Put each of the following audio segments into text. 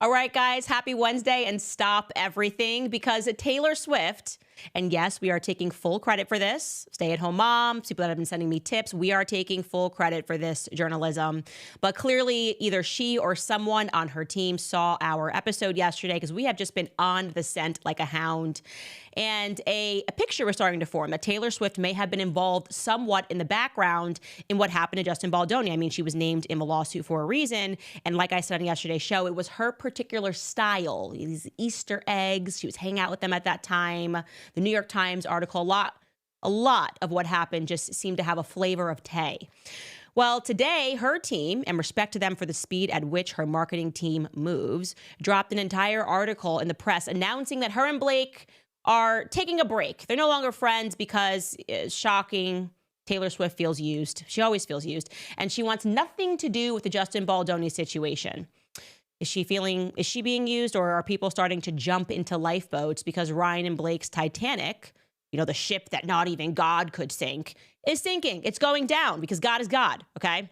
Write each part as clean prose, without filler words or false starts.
All right, guys, happy Wednesday and stop everything because Taylor Swift, and yes, we are taking full credit for this. Stay-at-home moms, people that have been sending me tips, we are taking full credit for this journalism. But clearly, either she or someone on her team saw our episode yesterday because we have just been on the scent like a hound. And a picture was starting to form that Taylor Swift may have been involved somewhat in the background in what happened to Justin Baldoni. I mean, she was named in the lawsuit for a reason. And like I said on yesterday's show, it was her particular style, these Easter eggs. She was hanging out with them at that time. The New York Times article, a lot of what happened just seemed to have a flavor of Tay. Well, today, her team, and respect to them for the speed at which her marketing team moves, dropped an entire article in the press announcing that her and Blake are taking a break. They're no longer friends because, shocking, Taylor Swift feels used. She always feels used. And she wants nothing to do with the Justin Baldoni situation. Is she being used, or are people starting to jump into lifeboats because Ryan and Blake's Titanic, the ship that not even God could sink, is sinking? It's going down because God is God, okay?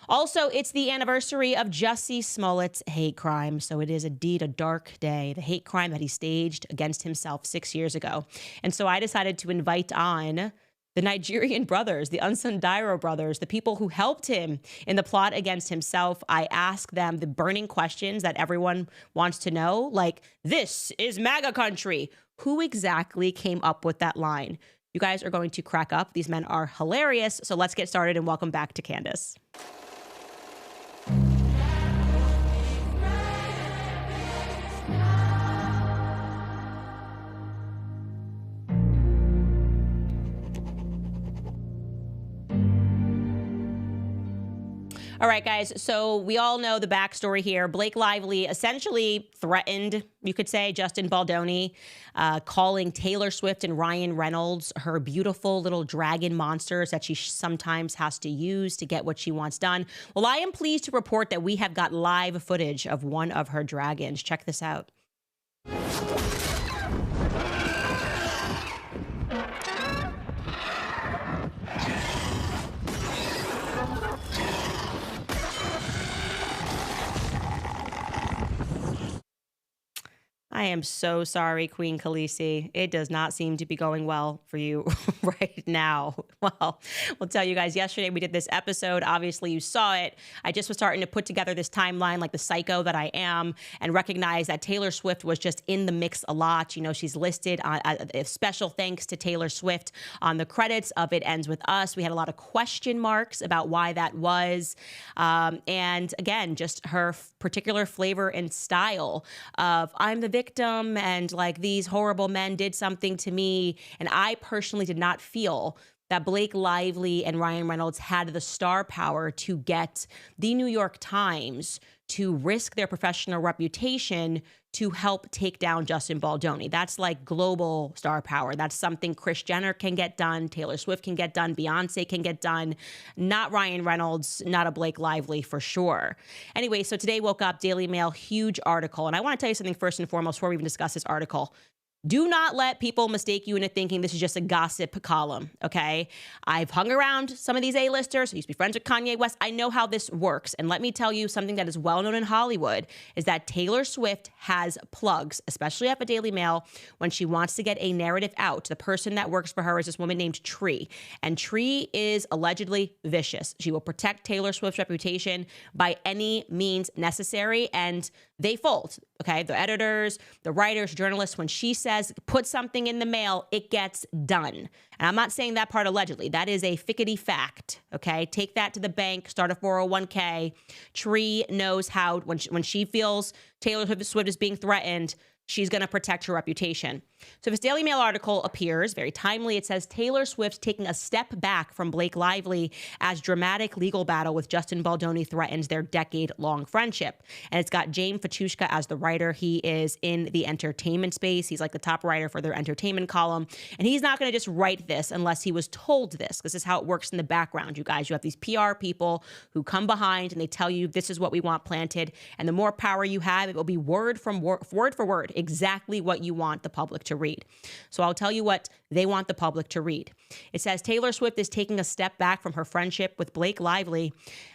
Also, it's the anniversary of Jussie Smollett's hate crime, so it is indeed a dark day, the hate crime that he staged against himself 6 years ago. And so I decided to invite on the Nigerian brothers, the Unsundairo brothers, the people who helped him in the plot against himself. I ask them the burning questions that everyone wants to know, like, this is MAGA country. Who exactly came up with that line? You guys are going to crack up. These men are hilarious. So let's get started and welcome back to Candace. All right, guys, so we all know the backstory here. Blake Lively essentially threatened, you could say, Justin Baldoni, calling Taylor Swift and Ryan Reynolds her beautiful little dragon monsters that she sometimes has to use to get what she wants done. Well, I am pleased to report that we have got live footage of one of her dragons. Check this out. I am so sorry, Queen Khaleesi. It does not seem to be going well for you right now. Well, we'll tell you guys, yesterday we did this episode. Obviously, you saw it. I just was starting to put together this timeline like the psycho that I am and recognize that Taylor Swift was just in the mix a lot. She's listed on a special thanks to Taylor Swift on the credits of It Ends With Us. We had a lot of question marks about why that was. And again, just her particular flavor and style of I'm the victim and like these horrible men did something to me. And I personally did not feel that Blake Lively and Ryan Reynolds had the star power to get the New York Times to risk their professional reputation to help take down Justin Baldoni. That's like global star power. That's something Kris Jenner can get done, Taylor Swift can get done, Beyonce can get done, not Ryan Reynolds, not a Blake Lively for sure. Anyway, so today woke up, Daily Mail, huge article. And I want to tell you something first and foremost before we even discuss this article. Do not let people mistake you into thinking this is just a gossip column, okay? I've hung around some of these A-listers. I used to be friends with Kanye West. I know how this works. And let me tell you something that is well known in Hollywood is that Taylor Swift has plugs, especially at the Daily Mail, when she wants to get a narrative out. The person that works for her is this woman named Tree. And Tree is allegedly vicious. She will protect Taylor Swift's reputation by any means necessary. And they fold, okay? The editors, the writers, journalists, when she says, put something in the mail, it gets done. And I'm not saying that part allegedly. That is a fickety fact, okay? Take that to the bank, start a 401k. Tree knows how, when she feels Taylor Swift is being threatened, she's going to protect her reputation. So this Daily Mail article appears, very timely. It says, Taylor Swift taking a step back from Blake Lively as dramatic legal battle with Justin Baldoni threatens their decade-long friendship. And it's got James Fatushka as the writer. He is in the entertainment space. He's like the top writer for their entertainment column. And he's not going to just write this unless he was told this. This is how it works in the background, you guys. You have these PR people who come behind and they tell you this is what we want planted. And the more power you have, it will be word for word. exactly what you want the public to read. So I'll tell you what they want the public to read. It says Taylor Swift is taking a step back from her friendship with Blake Lively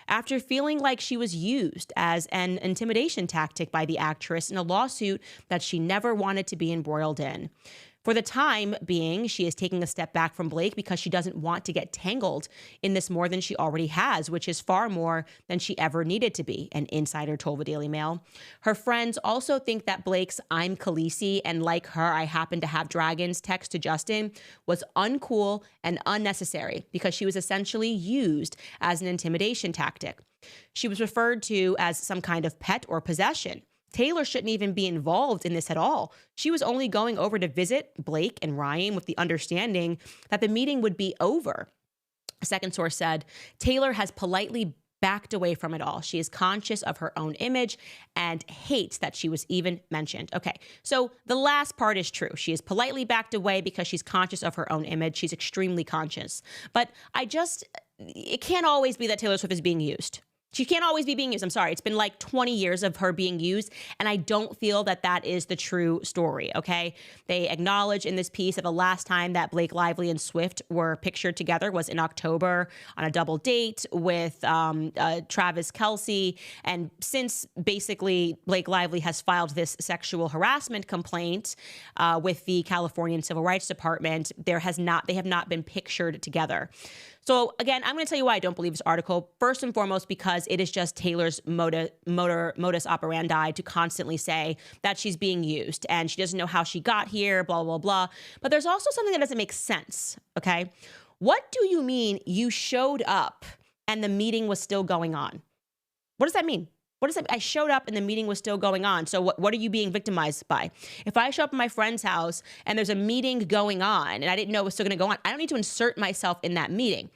after feeling like she was used as an intimidation tactic by the actress in a lawsuit that she never wanted to be embroiled in. For the time being, she is taking a step back from Blake because she doesn't want to get tangled in this more than she already has, which is far more than she ever needed to be, an insider told the Daily Mail. Her friends also think that Blake's "I'm Khaleesi and like her, I happen to have dragons" text to Justin was uncool and unnecessary because she was essentially used as an intimidation tactic. She was referred to as some kind of pet or possession. Taylor shouldn't even be involved in this at all. She was only going over to visit Blake and Ryan with the understanding that the meeting would be over. A second source said, Taylor has politely backed away from it all. She is conscious of her own image and hates that she was even mentioned. Okay, so the last part is true. She is politely backed away because she's conscious of her own image. She's extremely conscious. But it can't always be that Taylor Swift is being used. She can't always be being used. I'm sorry. It's been like 20 years of her being used, and I don't feel that that is the true story, okay? They acknowledge in this piece that the last time that Blake Lively and Swift were pictured together was in October on a double date with Travis Kelce. And since basically Blake Lively has filed this sexual harassment complaint with the Californian Civil Rights Department, they have not been pictured together. So again, I'm going to tell you why I don't believe this article. First and foremost, because it is just Taylor's modus operandi to constantly say that she's being used and she doesn't know how she got here, blah, blah, blah. But there's also something that doesn't make sense, okay? What do you mean you showed up and the meeting was still going on? What does that mean? What does that mean? I showed up and the meeting was still going on. So what are you being victimized by? If I show up at my friend's house and there's a meeting going on and I didn't know it was still going to go on, I don't need to insert myself in that meeting.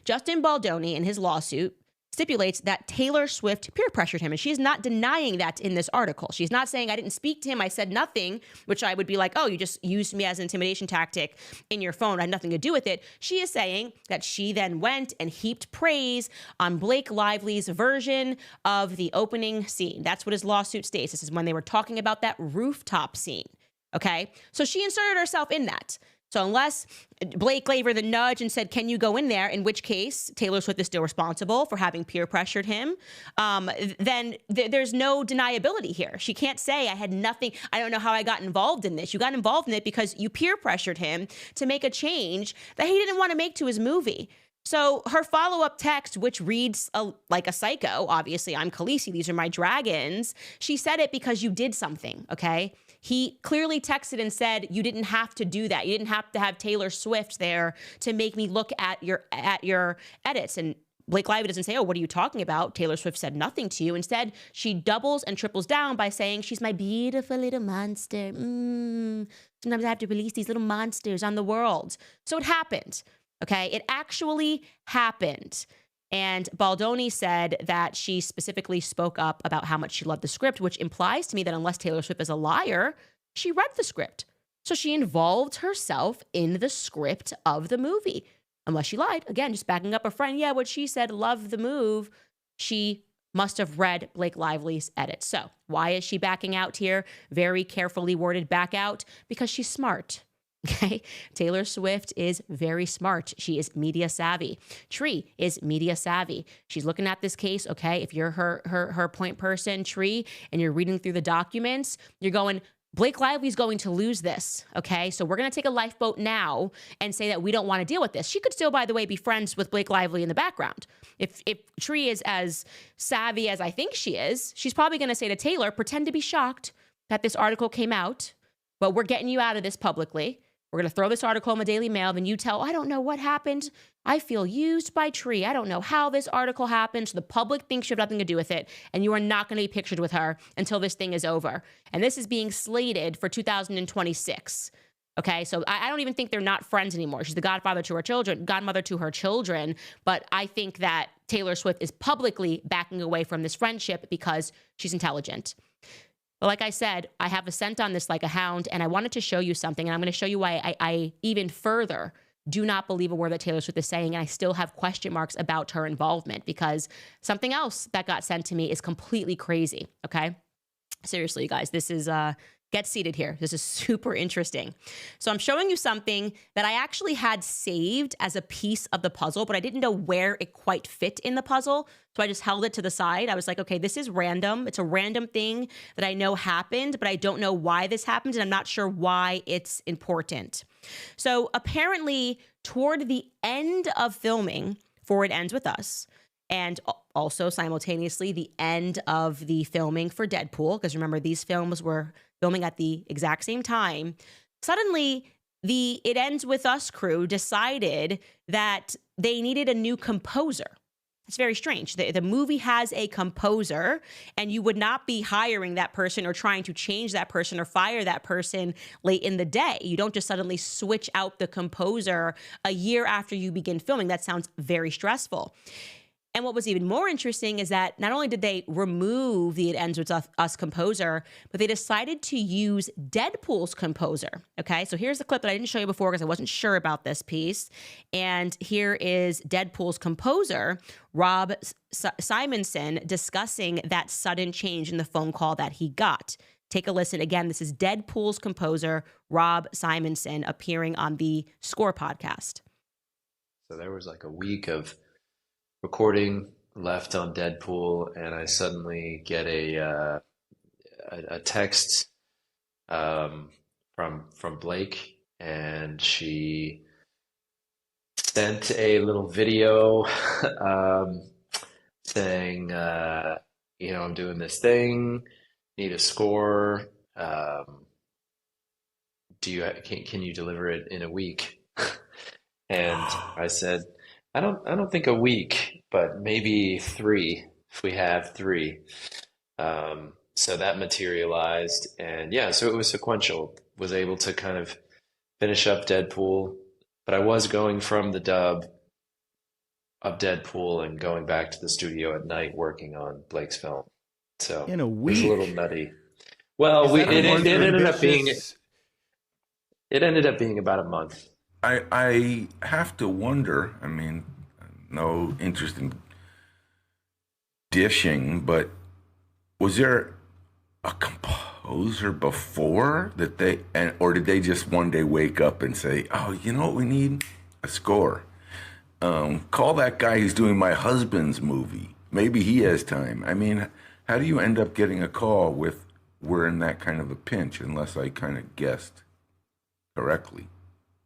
Justin Baldoni, in his lawsuit, stipulates that Taylor Swift peer pressured him. And she is not denying that in this article. She's not saying, I didn't speak to him, I said nothing, which I would be like, oh, you just used me as an intimidation tactic in your phone. I had nothing to do with it. She is saying that she then went and heaped praise on Blake Lively's version of the opening scene. That's what his lawsuit states. This is when they were talking about that rooftop scene. Okay? So she inserted herself in that. So unless Blake gave her the nudge and said, can you go in there, in which case Taylor Swift is still responsible for having peer pressured him, then there's no deniability here. She can't say, I had nothing, I don't know how I got involved in this. You got involved in it because you peer pressured him to make a change that he didn't want to make to his movie. So her follow-up text, which reads like a psycho, obviously, I'm Khaleesi, these are my dragons. She said it because you did something, okay? He clearly texted and said, you didn't have to do that. You didn't have to have Taylor Swift there to make me look at your edits. And Blake Lively doesn't say, oh, what are you talking about? Taylor Swift said nothing to you. Instead, she doubles and triples down by saying, she's my beautiful little monster. Sometimes I have to release these little monsters on the world. So it happened. Okay, it actually happened. And Baldoni said that she specifically spoke up about how much she loved the script, which implies to me that unless Taylor Swift is a liar, she read the script. So she involved herself in the script of the movie. Unless she lied. Again, just backing up a friend. Yeah, what she said, love the move. She must have read Blake Lively's edit. So why is she backing out here? Very carefully worded back out. Because she's smart. Okay, Taylor Swift is very smart. She is media savvy. Tree is media savvy. She's looking at this case, okay? If you're her point person, Tree, and you're reading through the documents, you're going, Blake Lively's going to lose this, okay? So we're going to take a lifeboat now and say that we don't want to deal with this. She could still, by the way, be friends with Blake Lively in the background. If Tree is as savvy as I think she is, she's probably going to say to Taylor, pretend to be shocked that this article came out, but we're getting you out of this publicly. We're going to throw this article in the Daily Mail. Then you tell, I don't know what happened. I feel used by Tree. I don't know how this article happened. So the public thinks you have nothing to do with it. And you are not going to be pictured with her until this thing is over. And this is being slated for 2026. Okay, so I don't even think they're not friends anymore. She's the godmother to her children. But I think that Taylor Swift is publicly backing away from this friendship because she's intelligent. But like I said, I have a scent on this like a hound, and I wanted to show you something, and I'm going to show you why I even further do not believe a word that Taylor Swift is saying, and I still have question marks about her involvement, because something else that got sent to me is completely crazy, okay? Seriously, you guys, this is Get seated here. This is super interesting. So I'm showing you something that I actually had saved as a piece of the puzzle, but I didn't know where it quite fit in the puzzle. So I just held it to the side. I was like, okay, this is random. It's a random thing that I know happened, but I don't know why this happened, and I'm not sure why it's important. So apparently, toward the end of filming for It Ends With Us, and also simultaneously the end of the filming for Deadpool, because remember, these films were filming at the exact same time, suddenly the It Ends With Us crew decided that they needed a new composer. It's very strange. The movie has a composer, and you would not be hiring that person or trying to change that person or fire that person late in the day. You don't just suddenly switch out the composer a year after you begin filming. That sounds very stressful. And what was even more interesting is that not only did they remove the It Ends With Us composer, but they decided to use Deadpool's composer. Okay, so here's the clip that I didn't show you before because I wasn't sure about this piece. And here is Deadpool's composer, Rob Simonson, discussing that sudden change in the phone call that he got. Take a listen. Again, this is Deadpool's composer, Rob Simonson, appearing on the Score podcast. So there was like a week of recording left on Deadpool, and I suddenly get a text from Blake, and she sent a little video saying, I'm doing this thing, need a score. Can you deliver it in a week? And I said, I don't think a week, but maybe 3 if we have 3. So that materialized, and yeah, so it was sequential. Was able to kind of finish up Deadpool, but I was going from the dub of Deadpool and going back to the studio at night working on Blake's film. So in a it was a week. little nutty. Well, it ended up being about a month. I have to wonder, I mean, no interest in dishing, but was there a composer before that or did they just one day wake up and say, oh, you know what we need? A score. Call that guy who's doing my husband's movie. Maybe he has time. I mean, how do you end up getting a call with we're in that kind of a pinch, unless I kind of guessed correctly?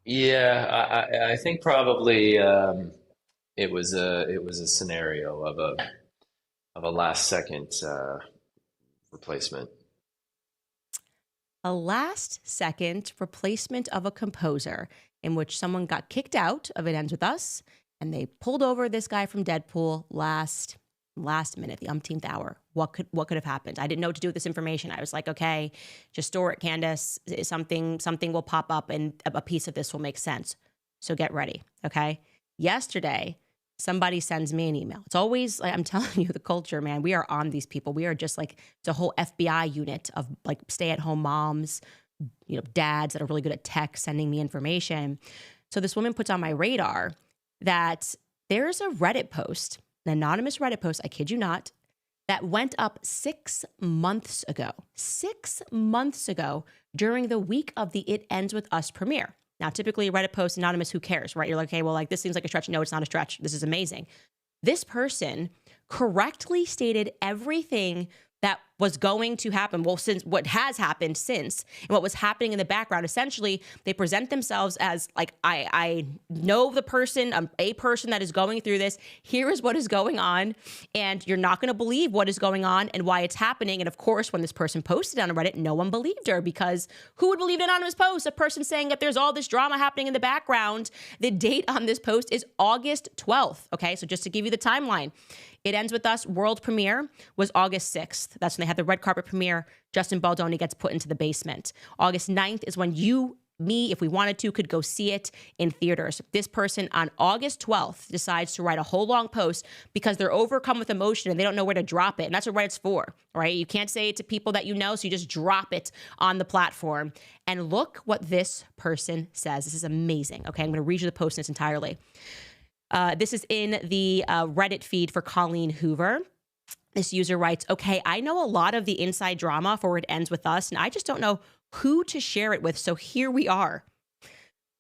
Yeah, I think probably it was a scenario of a last second replacement. A last second replacement of a composer in which someone got kicked out of It Ends With Us, and they pulled over this guy from Deadpool last minute, the umpteenth hour. What could have happened? I didn't know what to do with this information. I was like, okay, just store it, Candace. Something will pop up and a piece of this will make sense. So get ready, okay? Yesterday, somebody sends me an email. It's always, like, I'm telling you, the culture, man, we are on these people. We are just like, it's a whole FBI unit of like stay-at-home moms, dads that are really good at tech, sending me information. So this woman puts on my radar that there's a Reddit post, an anonymous Reddit post, I kid you not, that went up 6 months ago. 6 months ago during the week of the It Ends With Us premiere. Now, typically a Reddit post, anonymous, who cares, right? You're like, okay, well, like this seems like a stretch. No, it's not a stretch. This is amazing. This person correctly stated everything that was going to happen. Well, since what has happened since, and what was happening in the background. Essentially, they present themselves as like, I know the person, a person that is going through this. Here is what is going on, and you're not going to believe what is going on and why it's happening. And of course, when this person posted on Reddit, no one believed her, because who would believe an anonymous post? A person saying that there's all this drama happening in the background. The date on this post is August 12th. Okay, so just to give you the timeline. It Ends With Us world premiere was August 6th. That's when they had the red carpet premiere. Justin Baldoni gets put into the basement. August 9th is when me, if we wanted to, could go see it in theaters. This person on August 12th decides to write a whole long post because they're overcome with emotion and they don't know where to drop it. And that's what Reddit's for, right? You can't say it to people that you know, so you just drop it on the platform. And look what this person says. This is amazing. Okay, I'm going to read you the post in its entirely. This is in the Reddit feed for Colleen Hoover. This user writes, okay, I know a lot of the inside drama for It Ends With Us, and I just don't know who to share it with. So here we are.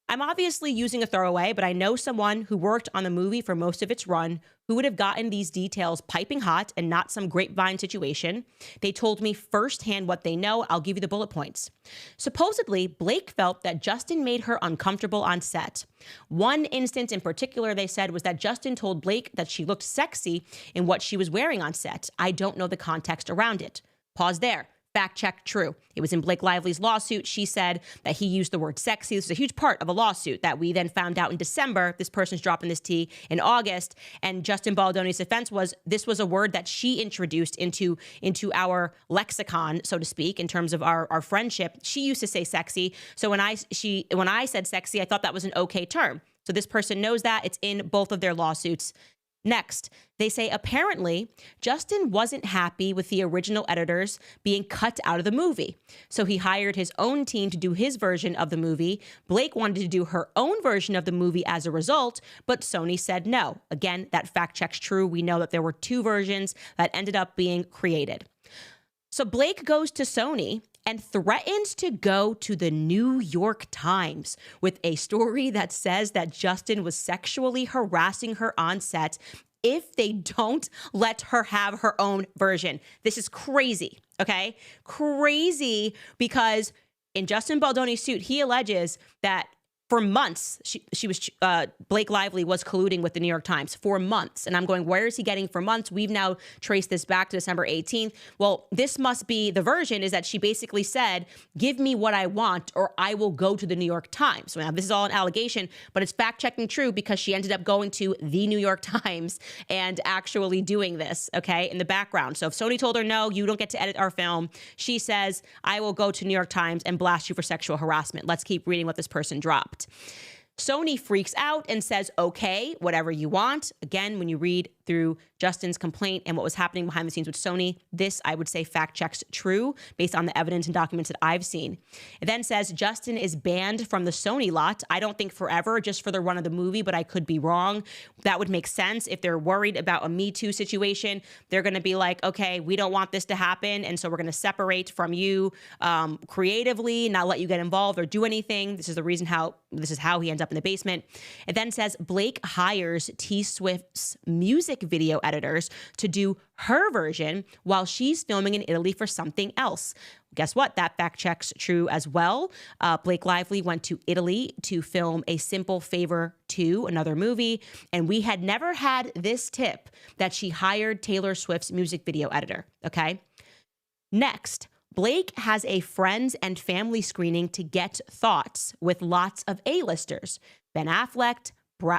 I'm obviously using a throwaway, but I know someone who worked on the movie for most of its run who would have gotten these details piping hot and not some grapevine situation. They told me firsthand what they know. I'll give you the bullet points. Supposedly, Blake felt that Justin made her uncomfortable on set. One instance in particular, they said, was that Justin told Blake that she looked sexy in what she was wearing on set. I don't know the context around it. Pause there. Fact check, true. It was in Blake Lively's lawsuit. She said that he used the word sexy. This is a huge part of a lawsuit that we then found out in December. This person's dropping this tea in August. And Justin Baldoni's defense was this was a word that she introduced into our lexicon, so to speak, in terms of our friendship. She used to say sexy. So when I said sexy, I thought that was an okay term. So this person knows that. It's in both of their lawsuits. Next, they say apparently Justin wasn't happy with the original editors being cut out of the movie. So he hired his own team to do his version of the movie. Blake wanted to do her own version of the movie as a result, but Sony said no. Again, that fact check's true. We know that there were two versions that ended up being created. So Blake goes to Sony and threatens to go to the New York Times with a story that says that Justin was sexually harassing her on set if they don't let her have her own version. This is crazy, okay? Crazy, because in Justin Baldoni's suit, he alleges that for months, Blake Lively was colluding with the New York Times for months. And I'm going, where is he getting for months? We've now traced this back to December 18th. Well, this must be the version is that she basically said, give me what I want or I will go to the New York Times. So now this is all an allegation, but it's fact checking true because she ended up going to the New York Times and actually doing this, okay, in the background. So if Sony told her, no, you don't get to edit our film, she says, I will go to New York Times and blast you for sexual harassment. Let's keep reading what this person dropped. Sony freaks out and says, okay, whatever you want. Again, when you read through Justin's complaint and what was happening behind the scenes with Sony, this, I would say, fact checks true based on the evidence and documents that I've seen. It then says Justin is banned from the Sony lot. I don't think forever, just for the run of the movie, but I could be wrong. That would make sense. If they're worried about a Me Too situation, they're going to be like, okay, we don't want this to happen, and so we're going to separate from you creatively, not let you get involved or do anything. This is how he ends up in the basement. It then says Blake hires T Swift's music video editors to do her version while she's filming in Italy for something else. Guess what? That fact checks true as well. Blake Lively went to Italy to film A Simple Favor 2, another movie, and we had never had this tip that she hired Taylor Swift's music video editor, okay? Next, Blake has a friends and family screening to get thoughts with lots of A-listers. Ben Affleck,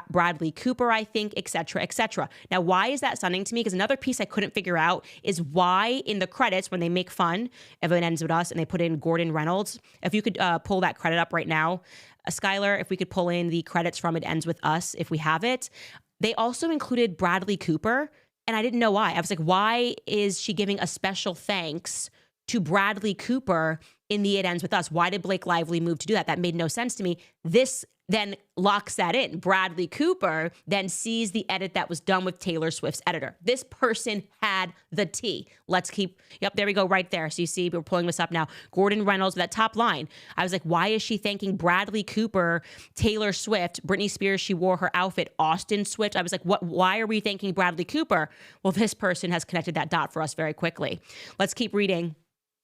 Bradley Cooper, I think, et cetera, et cetera. Now, why is that stunning to me? Because another piece I couldn't figure out is why in the credits, when they make fun of It Ends With Us and they put in Gordon Reynolds, if you could pull that credit up right now, Skylar, if we could pull in the credits from It Ends With Us, if we have it, they also included Bradley Cooper, and I didn't know why. I was like, why is she giving a special thanks to Bradley Cooper in the It Ends With Us? Why did Blake Lively move to do that? That made no sense to me. This then locks that in. Bradley Cooper then sees the edit that was done with Taylor Swift's editor. This person had the tea. Let's keep, yep, there we go, right there. So you see, we're pulling this up now. Gordon Reynolds, that top line. I was like, why is she thanking Bradley Cooper, Taylor Swift, Britney Spears, she wore her outfit, Austin Swift? I was like, what? Why are we thanking Bradley Cooper? Well, this person has connected that dot for us very quickly. Let's keep reading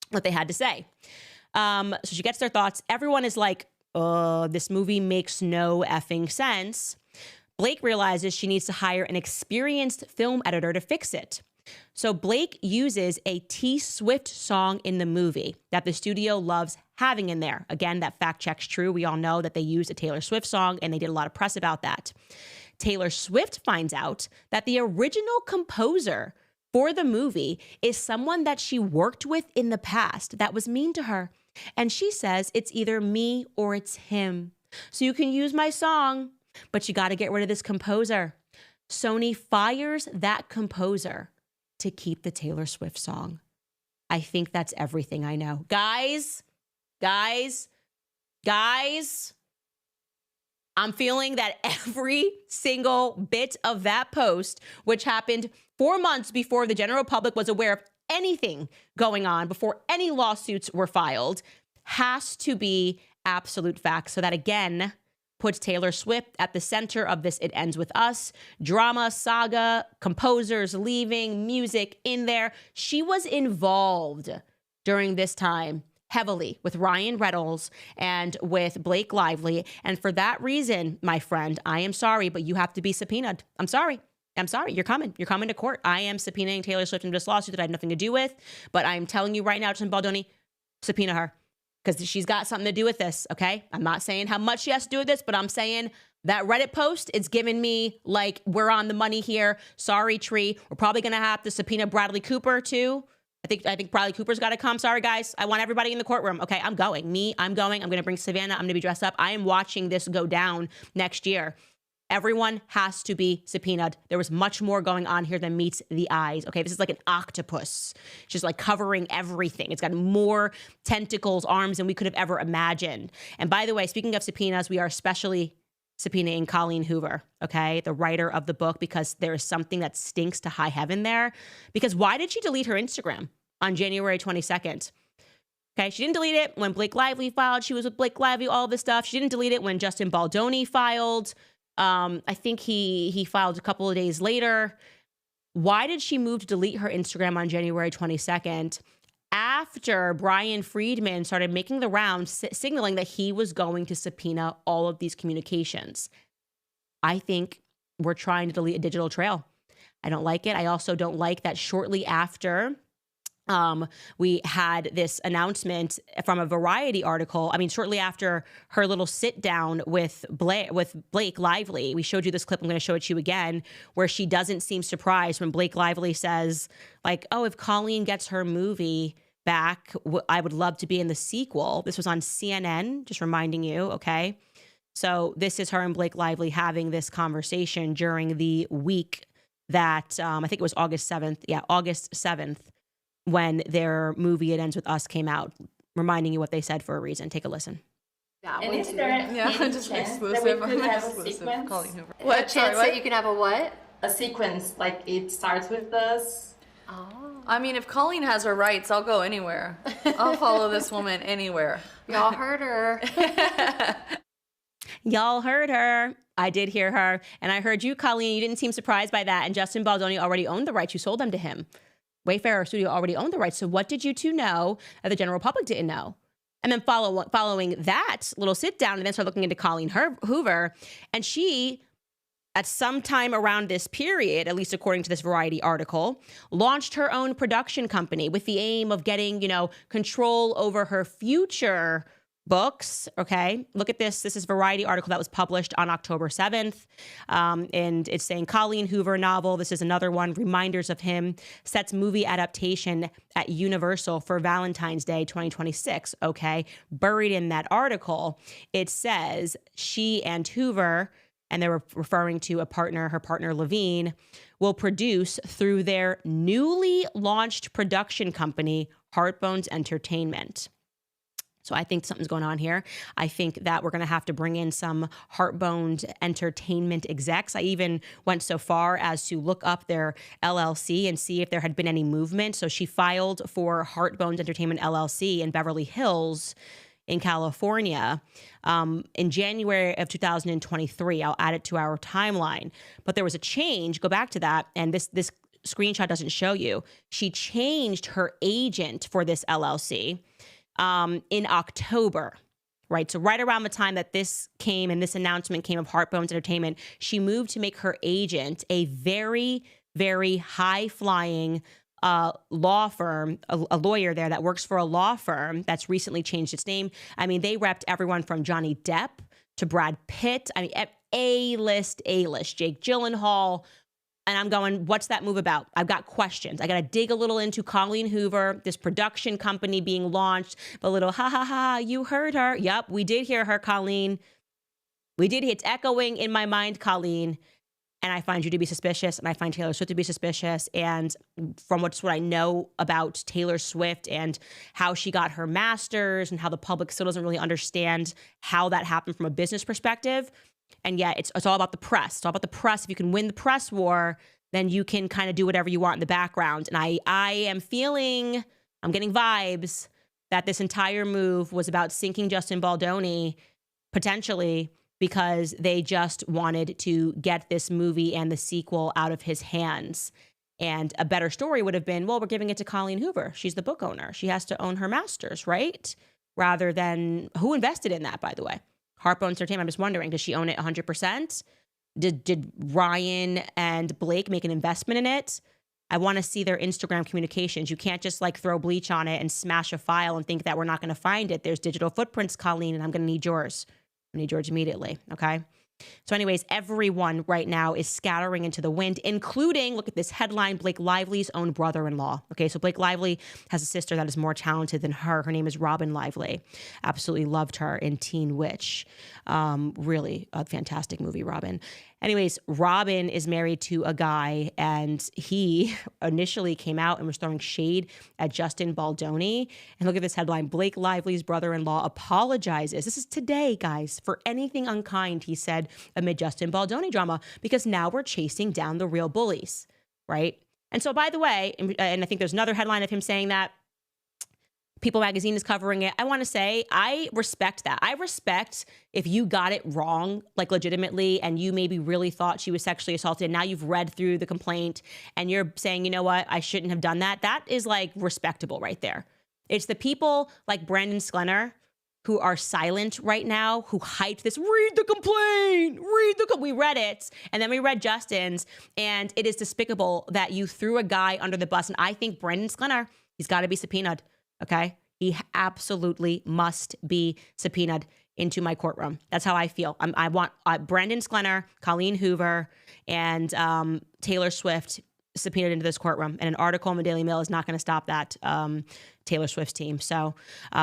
what they had to say. So she gets their thoughts. Everyone is like, this movie makes no effing sense. Blake realizes she needs to hire an experienced film editor to fix it. So Blake uses a T Swift song in the movie that the studio loves having in there. Again, that fact check's true. We all know that they used a Taylor Swift song and they did a lot of press about that. Taylor Swift finds out that the original composer for the movie is someone that she worked with in the past that was mean to her. And she says it's either me or it's him. So you can use my song, but you got to get rid of this composer. Sony fires that composer to keep the Taylor Swift song. I think that's everything I know. Guys, I'm feeling that every single bit of that post, which happened 4 months before the general public was aware of anything going on, before any lawsuits were filed, has to be absolute facts. So that, again, puts Taylor Swift at the center of this It Ends With Us drama saga, composers leaving, music in there. She was involved during this time heavily with Ryan Reynolds and with Blake Lively. And for that reason, my friend, I am sorry, but you have to be subpoenaed. I'm sorry. You're coming. You're coming to court. I am subpoenaing Taylor Swift in this lawsuit that I had nothing to do with. But I'm telling you right now, Justin Baldoni, subpoena her because she's got something to do with this, okay? I'm not saying how much she has to do with this, but I'm saying that Reddit post, it's giving me like we're on the money here. Sorry, Tree. We're probably going to have to subpoena Bradley Cooper too. I think Bradley Cooper's got to come. Sorry, guys. I want everybody in the courtroom. Okay, I'm going. I'm going. I'm going to bring Savannah. I'm going to be dressed up. I am watching this go down next year. Everyone has to be subpoenaed. There was much more going on here than meets the eyes. Okay, this is like an octopus. It's just like covering everything. It's got more tentacles, arms than we could have ever imagined. And by the way, speaking of subpoenas, we are especially subpoenaing Colleen Hoover, okay, the writer of the book, because there is something that stinks to high heaven there. Because why did she delete her Instagram on January 22nd? Okay, she didn't delete it when Blake Lively filed. She was with Blake Lively, all this stuff. She didn't delete it when Justin Baldoni filed. I think he filed a couple of days later. Why did she move to delete her Instagram on January 22nd? After Brian Friedman started making the rounds, signaling that he was going to subpoena all of these communications. I think we're trying to delete a digital trail. I don't like it. I also don't like that shortly after we had this announcement from a Variety article. I mean, shortly after her little sit down with Blake Lively, we showed you this clip. I'm going to show it to you again, where she doesn't seem surprised when Blake Lively says, like, oh, if Colleen gets her movie back, I would love to be in the sequel. This was on CNN, just reminding you, okay? So this is her and Blake Lively having this conversation during the week that, I think it was August 7th. Yeah, August 7th, when their movie It Ends With Us came out, reminding you what they said for a reason. Take a listen. And is there any chance that we could have a sequence? What chance that you can have a what? A sequence, like it starts with us. Oh. I mean, if Colleen has her rights, I'll go anywhere. I'll follow this woman anywhere. Y'all heard her. Y'all heard her. I did hear her. And I heard you, Colleen. You didn't seem surprised by that. And Justin Baldoni already owned the rights. You sold them to him. Wayfarer Studio already owned the rights. So what did you two know that the general public didn't know? And then following that little sit down, and then start looking into Colleen Hoover. And she, at some time around this period, at least according to this Variety article, launched her own production company with the aim of getting, control over her future books. Okay, look at this. This is Variety article that was published on October 7th. And it's saying Colleen Hoover novel. This is another one. Reminders of Him sets movie adaptation at Universal for Valentine's Day 2026. Okay, buried in that article, it says she and Hoover, and they were referring to her partner Levine, will produce through their newly launched production company, Heartbones Entertainment. So I think something's going on here. I think that we're going to have to bring in some Heartbones Entertainment execs. I even went so far as to look up their LLC and see if there had been any movement. So she filed for Heartbones Entertainment LLC in Beverly Hills in California in January of 2023. I'll add it to our timeline. But there was a change. Go back to that. And this screenshot doesn't show you. She changed her agent for this LLC in October, right? So right around the time that this came and this announcement came of Heartbones Entertainment, she moved to make her agent a very, very high-flying law firm, a lawyer there that works for a law firm that's recently changed its name. I mean, they repped everyone from Johnny Depp to Brad Pitt. I mean, A-list, Jake Gyllenhaal. And I'm going, what's that move about? I've got questions. I got to dig a little into Colleen Hoover, this production company being launched, the little you heard her. Yep, we did hear her, Colleen. We did. It's echoing in my mind, Colleen. And I find you to be suspicious, and I find Taylor Swift to be suspicious. And from what I know about Taylor Swift and how she got her master's and how the public still doesn't really understand how that happened from a business perspective, And yet it's all about the press. It's all about the press. If you can win the press war, then you can kind of do whatever you want in the background. And I am feeling, I'm getting vibes that this entire move was about sinking Justin Baldoni, potentially, because they just wanted to get this movie and the sequel out of his hands. And a better story would have been, well, we're giving it to Colleen Hoover. She's the book owner. She has to own her masters, right? Rather than, who invested in that, by the way? Harpo Entertainment. I'm just wondering, does she own it 100%? Did Ryan and Blake make an investment in it? I want to see their Instagram communications. You can't just like throw bleach on it and smash a file and think that we're not going to find it. There's digital footprints, Colleen, and I'm going to need yours. I need yours immediately, okay? So anyways, everyone right now is scattering into the wind, including, look at this headline, Blake Lively's own brother-in-law. Okay, so Blake Lively has a sister that is more talented than her. Her name is Robin Lively. Absolutely loved her in Teen Witch. Really a fantastic movie, Robin. Anyways, Robin is married to a guy, and he initially came out and was throwing shade at Justin Baldoni. And look at this headline, Blake Lively's brother-in-law apologizes. This is today, guys, for anything unkind he said amid Justin Baldoni drama, because now we're chasing down the real bullies, right? And so, by the way, and I think there's another headline of him saying that, People Magazine is covering it. I want to say I respect that. I respect if you got it wrong, like legitimately, and you maybe really thought she was sexually assaulted. Now you've read through the complaint and you're saying, you know what, I shouldn't have done that. That is like respectable right there. It's the people like Brandon Sklenar who are silent right now, who hyped this, read the complaint, we read it, and then we read Justin's, and it is despicable that you threw a guy under the bus. And I think Brandon Sklenar, he's got to be subpoenaed. Okay. He absolutely must be subpoenaed into my courtroom. That's how I feel. I want Brandon Sklenar, Colleen Hoover, and Taylor Swift subpoenaed into this courtroom. And an article in the Daily Mail is not going to stop that Taylor Swift's team. So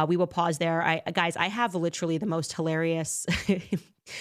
we will pause there. Guys, I have literally the most hilarious.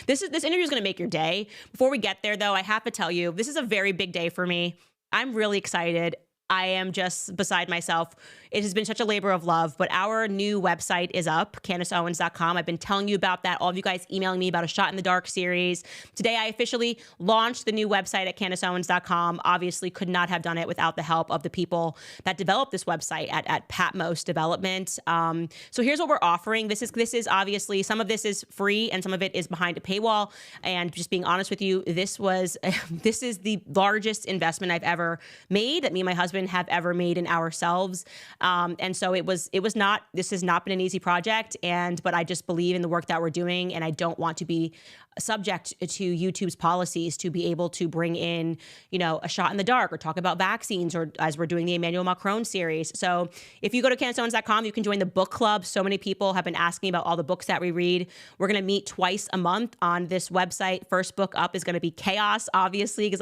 This interview is going to make your day. Before we get there, though, I have to tell you, this is a very big day for me. I'm really excited. I am just beside myself. It has been such a labor of love, but our new website is up, CandaceOwens.com. I've been telling you about that. All of you guys emailing me about a Shot in the Dark series. Today, I officially launched the new website at CandaceOwens.com. Obviously, could not have done it without the help of the people that developed this website at Patmos Development. So here's what we're offering. This is obviously, some of this is free and some of it is behind a paywall. And just being honest with you, this is the largest investment I've ever made, that me and my husband have ever made in ourselves. And so this has not been an easy project, but I just believe in the work that we're doing, and I don't want to be subject to YouTube's policies to be able to bring in, a Shot in the Dark or talk about vaccines, or as we're doing the Emmanuel Macron series. So if you go to CandaceOwens.com, you can join the book club. So many people have been asking about all the books that we read. We're going to meet twice a month on this website. First book up is going to be Chaos, obviously, because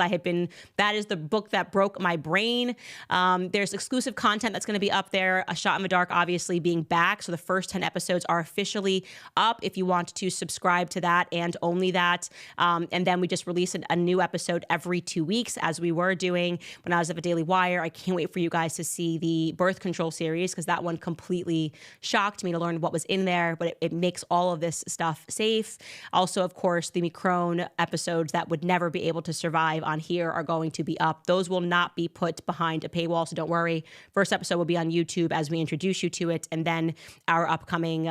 that is the book that broke my brain. There's exclusive content that's going to be up there. A Shot in the Dark, obviously, being back. So the first 10 episodes are officially up if you want to subscribe to that, and only that. And then we just release a new episode every 2 weeks, as we were doing when I was at the Daily Wire. I can't wait for you guys to see the birth control series, because that one completely shocked me to learn what was in there, but it makes all of this stuff safe. Also, of course, the Macron episodes that would never be able to survive on here are going to be up. Those will not be put behind a paywall, so don't worry. First episode will be on YouTube as we introduce you to it, and then our upcoming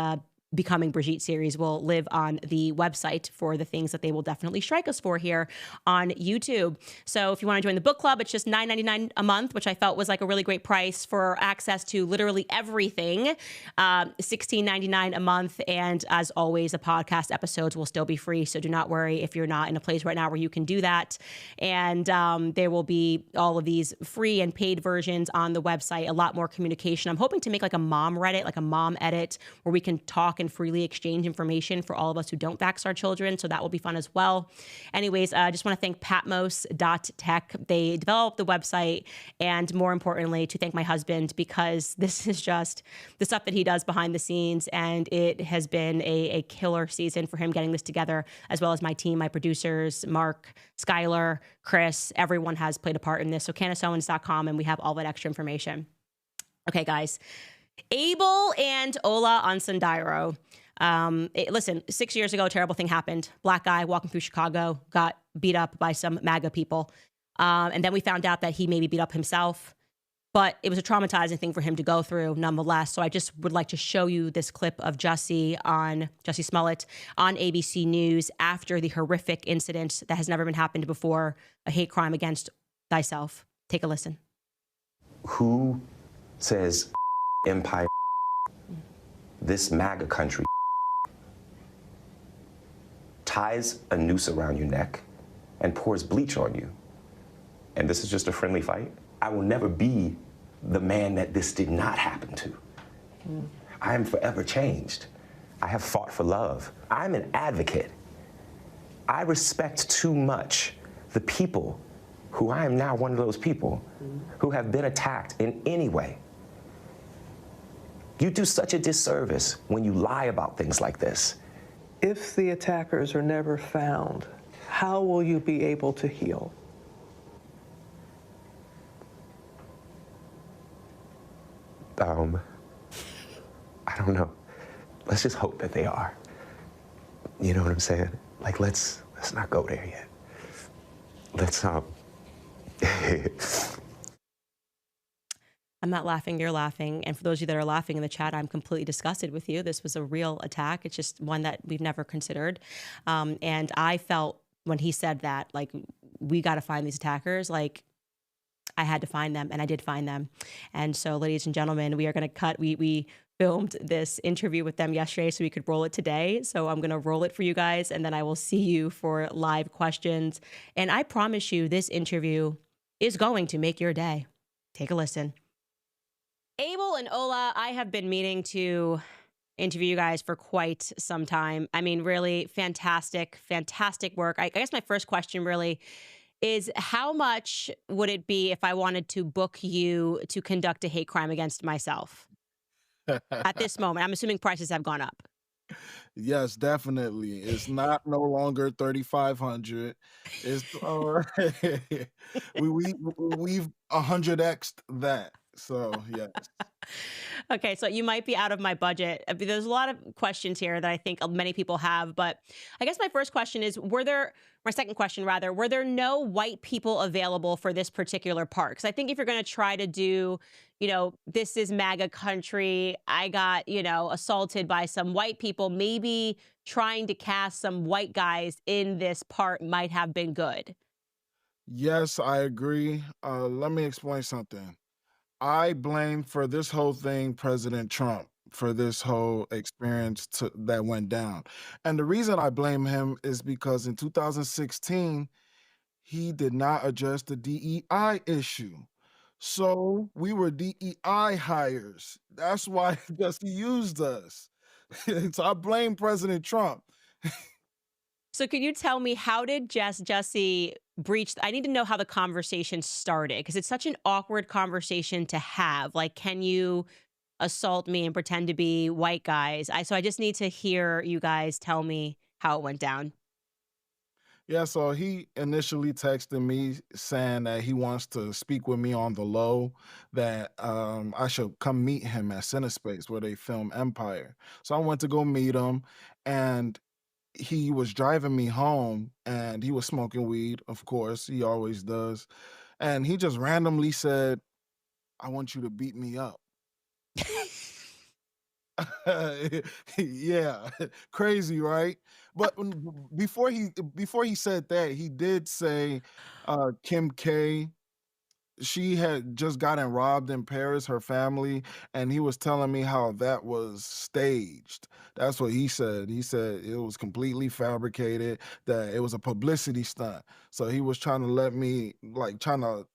Becoming Brigitte series will live on the website for the things that they will definitely strike us for here on YouTube. So if you want to join the book club, it's just $9.99 a month, which I felt was like a really great price for access to literally everything. $16.99 a month. And as always, the podcast episodes will still be free. So do not worry if you're not in a place right now where you can do that. And there will be all of these free and paid versions on the website, a lot more communication. I'm hoping to make like a mom Reddit, like a mom edit, where we can talk and freely exchange information for all of us who don't vax our children. So that will be fun as well. Anyways, I just want to thank Patmos.tech. They developed the website, and more importantly, to thank my husband, because this is just the stuff that he does behind the scenes. And it has been a killer season for him getting this together, as well as my team, my producers, Mark, Skylar, Chris. Everyone has played a part in this. So CandaceOwens.com, and we have all that extra information. Okay, guys. Abel and Ola Onsundairo. Listen, 6 years ago, a terrible thing happened. Black guy walking through Chicago got beat up by some MAGA people. And then we found out that he maybe beat up himself. But it was a traumatizing thing for him to go through nonetheless. So I just would like to show you this clip of Jussie Smollett on ABC News after the horrific incident that has never been happened before, a hate crime against thyself. Take a listen. Who says empire, this MAGA country, ties a noose around your neck and pours bleach on you? And this is just a friendly fight? I will never be the man that this did not happen to. I am forever changed. I have fought for love. I'm an advocate. I respect too much the people who I am now one of those people who have been attacked in any way. You do such a disservice when you lie about things like this. If the attackers are never found, how will you be able to heal? I don't know. Let's just hope that they are. You know what I'm saying? Like, let's not go there yet. Let's I'm not laughing, you're laughing. And for those of you that are laughing in the chat, I'm completely disgusted with you. This was a real attack. It's just one that we've never considered. And I felt when he said that, like, we got to find these attackers, like, I had to find them, and I did find them. And so, ladies and gentlemen, we are going to cut. We filmed this interview with them yesterday so we could roll it today. So I'm going to roll it for you guys, and then I will see you for live questions. And I promise you, this interview is going to make your day. Take a listen. Abel and Ola, I have been meaning to interview you guys for quite some time. I mean, really fantastic work. I guess my first question really is, how much would it be if I wanted to book you to conduct a hate crime against myself at this moment? I'm assuming prices have gone up. Yes, definitely. It's not no longer 3,500. It's we've 100x'd that. So yes. Okay, so you might be out of my budget. There's a lot of questions here that I think many people have, but I guess my first question is, my second question rather, were there no white people available for this particular part? Because I think if you're going to try to do, this is MAGA country, I got, assaulted by some white people, maybe trying to cast some white guys in this part might have been good. Yes, I agree. Let me explain something. I blame for this whole thing President Trump for this whole experience that went down. And the reason I blame him is because in 2016, he did not address the DEI issue. So we were DEI hires. That's why he used us. So I blame President Trump. So can you tell me, how did Jussie breach? I need to know how the conversation started, because it's such an awkward conversation to have. Like, can you assault me and pretend to be white guys? So I just need to hear you guys tell me how it went down. Yeah, so he initially texted me saying that he wants to speak with me on the low, that I should come meet him at CineSpace where they film Empire. So I went to go meet him, and he was driving me home, and he was smoking weed, of course, he always does. And he just randomly said, "I want you to beat me up." Yeah, crazy, right? But before he said that, he did say Kim K, she had just gotten robbed in Paris, her family, and he was telling me how that was staged. That's what he said. He said it was completely fabricated, that it was a publicity stunt. So he was trying to let me, trying to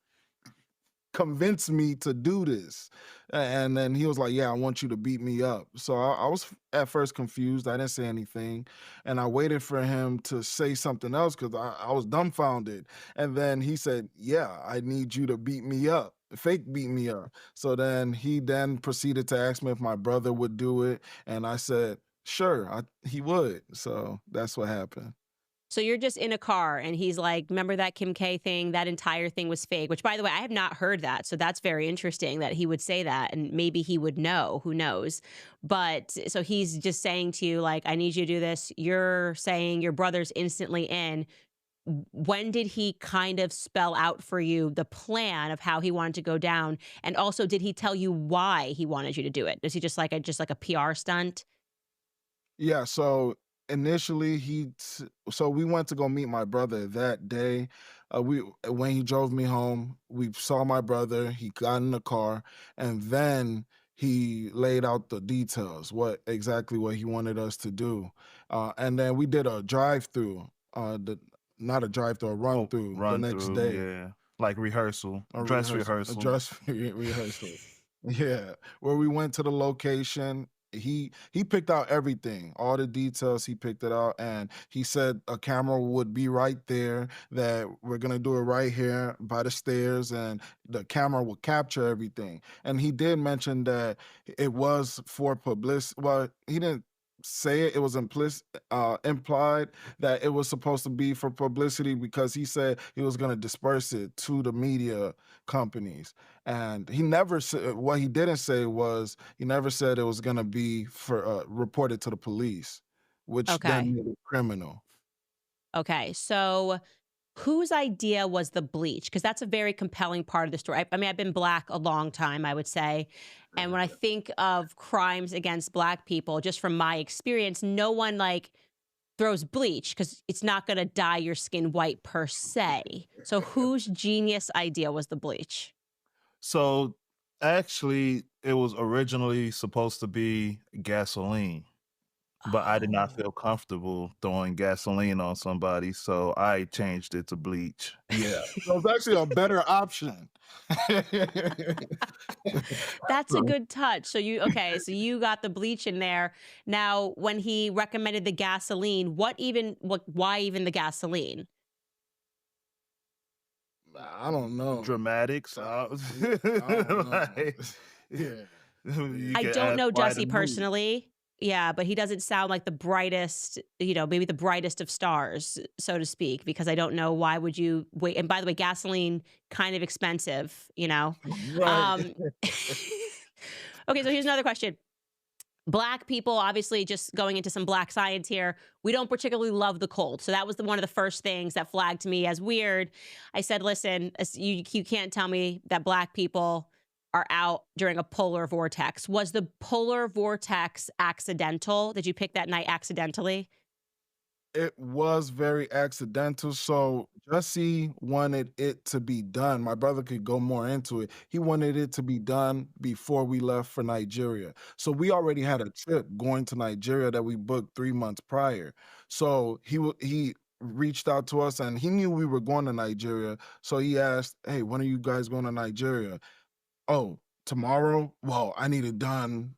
convince me to do this. And then he was like, "Yeah, I want you to beat me up." So I was at first confused. I didn't say anything. And I waited for him to say something else because I was dumbfounded. And then he said, "Yeah, I need you to beat me up. Fake beat me up." So then he proceeded to ask me if my brother would do it. And I said, sure, he would. So that's what happened. So you're just in a car and he's like, remember that Kim K thing? That entire thing was fake, which by the way, I have not heard that. So that's very interesting that he would say that and maybe he would know, who knows. But so he's just saying to you, like, I need you to do this. You're saying your brother's instantly in. When did he kind of spell out for you the plan of how he wanted to go down? And also, did he tell you why he wanted you to do it? Is he just like a PR stunt? Yeah, so initially so we went to go meet my brother that day. We When he drove me home, we saw my brother, he got in the car, and then he laid out the details, what he wanted us to do. And then we did a drive-through, the not a drive-through, a run-through the Run next through, day. yeah. Like rehearsal, A dress rehearsal, a rehearsal. dress rehearsal. Yeah, where we went to the location. He picked out everything, all the details. He picked it out, and he said a camera would be right there. That we're gonna do it right here by the stairs, and the camera will capture everything. And he did mention that it was for publicity. Well, he didn't say it. It was implied that it was supposed to be for publicity because he said he was gonna disperse it to the media companies. And he never said what he didn't say was he never said it was gonna be for reported to the police, which then Okay. made it criminal. Okay. So whose idea was the bleach? Because that's a very compelling part of the story. I mean, I've been Black a long time, I would say. And when I think of crimes against Black people, just from my experience, no one like throws bleach because it's not going to dye your skin white per se. So whose genius idea was the bleach? So actually, it was originally supposed to be gasoline, but I did not Oh. feel comfortable throwing gasoline on somebody, so I changed it to bleach. Yeah. So it's actually a better option. That's a good touch. So so you got the bleach in there. Now, when he recommended the gasoline, why even the gasoline? I don't know. Dramatics. I don't know. Like, Yeah. you I can don't add know why the Jesse mood. personally. Yeah, but he doesn't sound like the brightest, maybe the brightest of stars, so to speak, because I don't know why would you wait. And by the way, gasoline kind of expensive. Right. Um, okay, so here's another question. Black people, obviously, just going into some Black science here, we don't particularly love the cold. So that was one of the first things that flagged to me as weird. I said, listen, you can't tell me that Black people are out during a polar vortex. Was the polar vortex accidental? Did you pick that night accidentally? It was very accidental. So Jesse wanted it to be done. My brother could go more into it. He wanted it to be done before we left for Nigeria. So we already had a trip going to Nigeria that we booked 3 months prior. So he reached out to us and he knew we were going to Nigeria. So he asked, "Hey, when are you guys going to Nigeria?" "Oh, tomorrow? Well, I need it done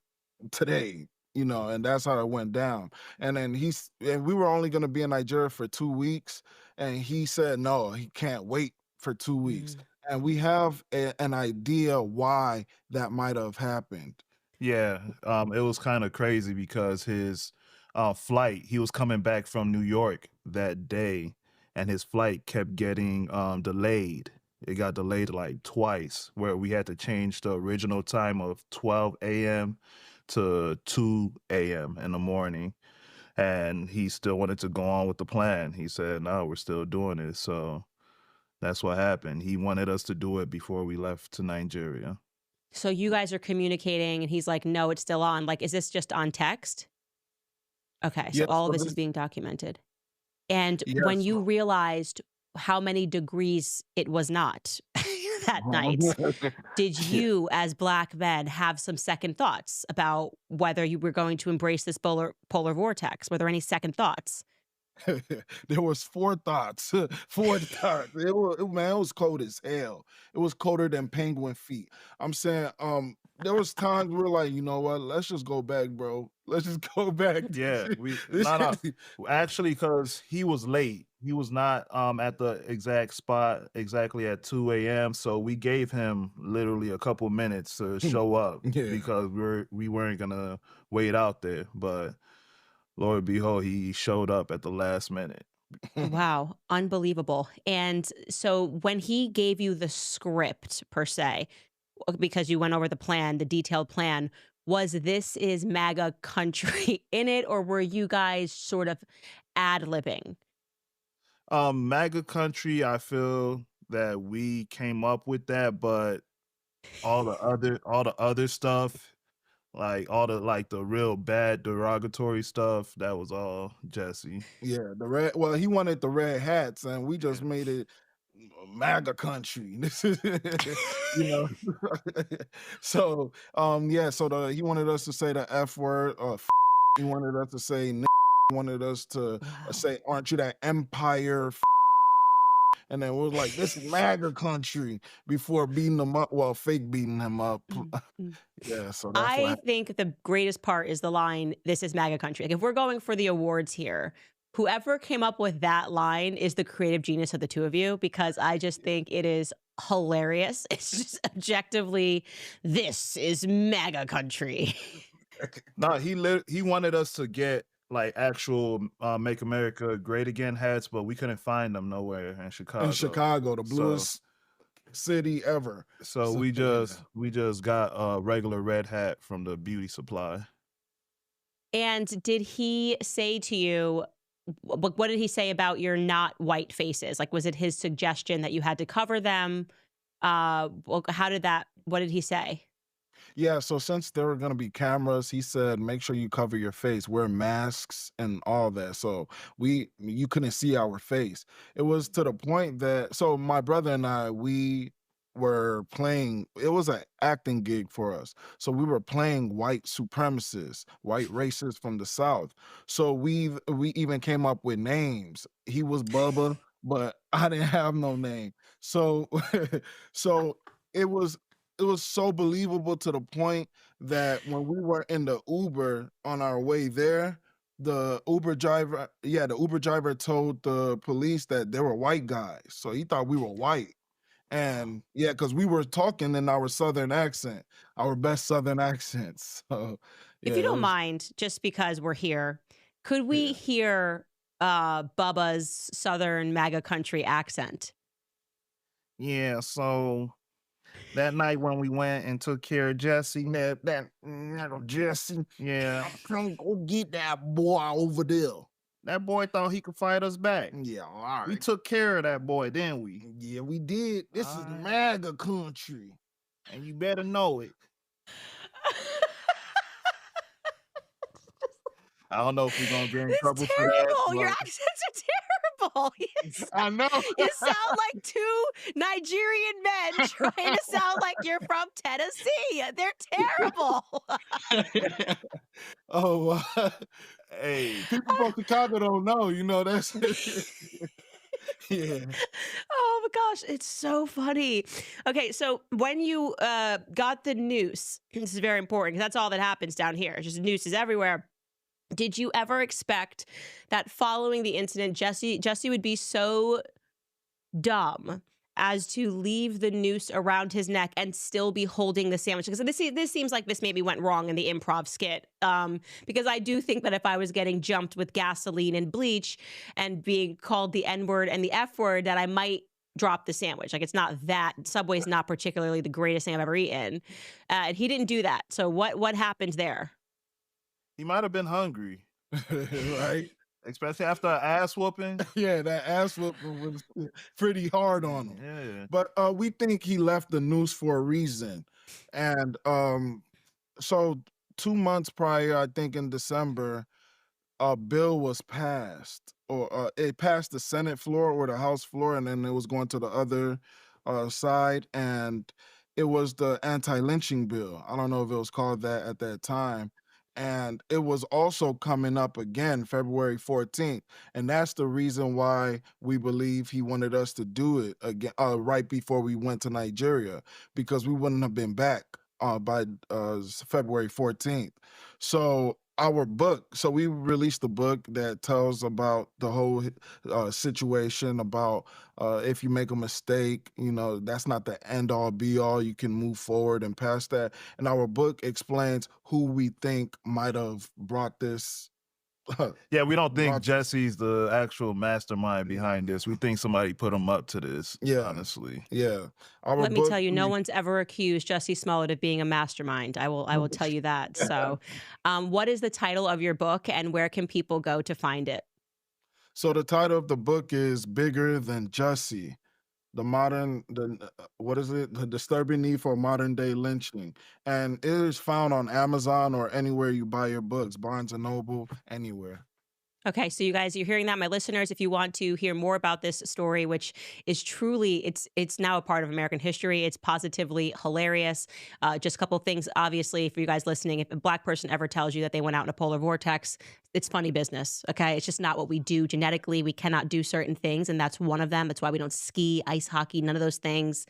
today." And that's how it went down. And then we were only going to be in Nigeria for 2 weeks. And he said, no, he can't wait for 2 weeks. Mm. And we have an idea why that might have happened. Yeah, it was kind of crazy because his flight, he was coming back from New York that day, and his flight kept getting delayed. It got delayed like twice, where we had to change the original time of 12 a.m. to 2 a.m. in the morning. And he still wanted to go on with the plan. He said, no, we're still doing it. So that's what happened. He wanted us to do it before we left to Nigeria. So you guys are communicating and he's like, no, it's still on. Like, is this just on text? Okay, so Yeah, all of so this is this, being documented. And yeah, when you so realized how many degrees it was not that night, did you, as Black men, have some second thoughts about whether you were going to embrace this polar vortex? Were there any second thoughts? there was four thoughts. Four thoughts. Man, it was cold as hell. It was colder than penguin feet. I'm saying, there was times we were like, you know what? Let's just go back, bro. Let's just go back. Yeah, no, actually, because he was late. He was not at the exact spot exactly at 2 a.m. So we gave him literally a couple minutes to show up Yeah. because we weren't gonna wait out there. But Lord behold, he showed up at the last minute. Wow, unbelievable. And so when he gave you the script per se, because you went over the plan, the detailed plan, was "This is MAGA country" in it, or were you guys sort of ad-libbing? MAGA country, I feel that we came up with that, but all the other stuff, like the real bad derogatory stuff, that was all Jesse. Yeah, the red. Well, he wanted the red hats, and we just made it MAGA country. This is, you know. So, yeah. So he wanted us to say the F word. He wanted us to say. He wanted us to Wow. say, "Aren't you that empire?" And then we was like, "This is MAGA country." Before beating them up, well, fake beating him up. Mm. Yeah. So that's what I happened. think the greatest part is the line, "This is MAGA country." Like, if we're going for the awards here, whoever came up with that line is the creative genius of the two of you, because I just think it is hilarious. It's just objectively, "This is MAGA country." No, he wanted us to get like actual "Make America Great Again" hats, but we couldn't find them nowhere in Chicago. In Chicago, the So bluest city ever. so So, we yeah. just got a regular red hat from the beauty supply. And did he say to you, what did he say about your not white faces? Like, was it his suggestion that you had to cover them? Well, what did he say? Yeah, so since there were gonna be cameras, he said, make sure you cover your face, wear masks and all that. So you couldn't see our face. It was to the point that so my brother and I, we were playing, it was an acting gig for us. So we were playing white supremacists, white racists from the South. So we even came up with names. He was Bubba, but I didn't have no name. So so it was it was so believable to the point that when we were in the Uber on our way there, the Uber driver told the police that they were white guys. So he thought we were white. And yeah, because we were talking in our Southern accent, our best Southern accents. So If yeah, you it don't was, mind, just because we're here, could we yeah. hear Bubba's Southern MAGA country accent? Yeah, so that night when we went and took care of Jesse, That little Jesse, yeah, come go get that boy over there. that boy thought he could fight us back. Yeah, all We right. took care of that boy, didn't we? Yeah, we did. This is Alright. MAGA country. And you better know it. I don't know if we're gonna get in It's trouble for that. terrible. Your but- accents are terrible. I know. You sound like two Nigerian men trying to sound like you're from Tennessee. They're terrible. Oh, Hey, people from Chicago don't know. You know that's yeah. Oh my gosh, it's so funny. Okay, so when you got the noose, this is very important because that's all that happens down here. It's just nooses everywhere. Did you ever expect that following the incident, Jesse would be so dumb as to leave the noose around his neck and still be holding the sandwich? Because this seems like this maybe went wrong in the improv skit. Because I do think that if I was getting jumped with gasoline and bleach and being called the N-word and the F-word, that I might drop the sandwich. Like, it's not that Subway's not particularly the greatest thing I've ever eaten. And he didn't do that. So what happened there? he might have been hungry, Right? especially after an ass whooping. Yeah, that ass whooping was pretty hard on him. Yeah. But we think he left the noose for a reason. And so 2 months prior, I think in December, a bill was passed, or it passed the Senate floor or the House floor, and then it was going to the other side, and it was the anti-lynching bill. I don't know if it was called that at that time. And it was also coming up again February 14th. And that's the reason why we believe he wanted us to do it again right before we went to Nigeria, because we wouldn't have been back by February 14th. So we released a book that tells about the whole situation, about if you make a mistake, that's not the end all be all. You can move forward and past that. And our book explains who we think might have brought this Yeah, we don't think Brought- Jesse's the actual mastermind behind this. We think somebody put him up to this, Yeah. honestly. Yeah. Our Let me book, tell you, no one's ever accused Jussie Smollett of being a mastermind. I will tell you that. So, what is the title of your book, and where can people go to find it? So the title of the book is Bigger Than Jussie. What is it? The disturbing need for modern day lynching. And it is found on Amazon or anywhere you buy your books, Barnes and Noble, anywhere. Okay, so you guys, you're hearing that, my listeners. If you want to hear more about this story, which is truly, it's now a part of American history. It's positively hilarious. Just a couple of things, obviously, for you guys listening. If a Black person ever tells you that they went out in a polar vortex, it's funny business. Okay, it's just not what we do genetically. We cannot do certain things, and that's one of them. That's why we don't ski, ice hockey, none of those things.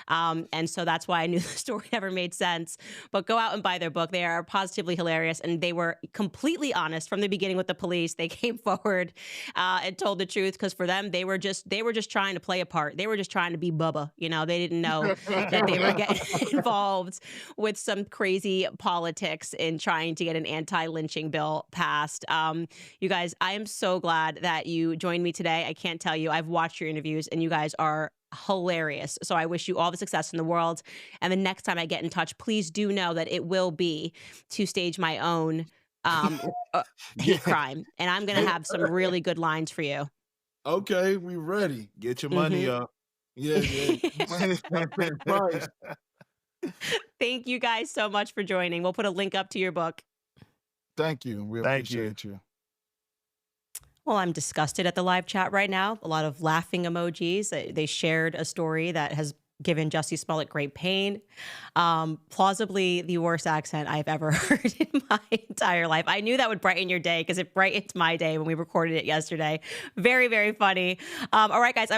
And so that's why I knew the story never made sense. But go out and buy their book. They are positively hilarious, and they were completely honest from the beginning with the police. They came forward and told the truth, because for them, they were just trying to play a part. They were just trying to be Bubba. You know, they didn't know that they were getting involved with some crazy politics in trying to get an anti-lynching bill passed. You guys, I am so glad that you joined me today. I can't tell you, I've watched your interviews, and you guys are hilarious. So I wish you all the success in the world. And the next time I get in touch, please do know that it will be to stage my own hate crime, and I'm gonna have some really good lines for you. Okay, we ready. Get your money up. Yeah. Price. Thank you guys so much for joining. We'll put a link up to your book. Thank you. We Thank you. appreciate you. Well, I'm disgusted at the live chat right now. A lot of laughing emojis. They shared a story that has given Jussie Smollett great pain. Plausibly the worst accent I've ever heard in my entire life. I knew that would brighten your day, because it brightened my day when we recorded it yesterday. Very, very funny. All right, guys,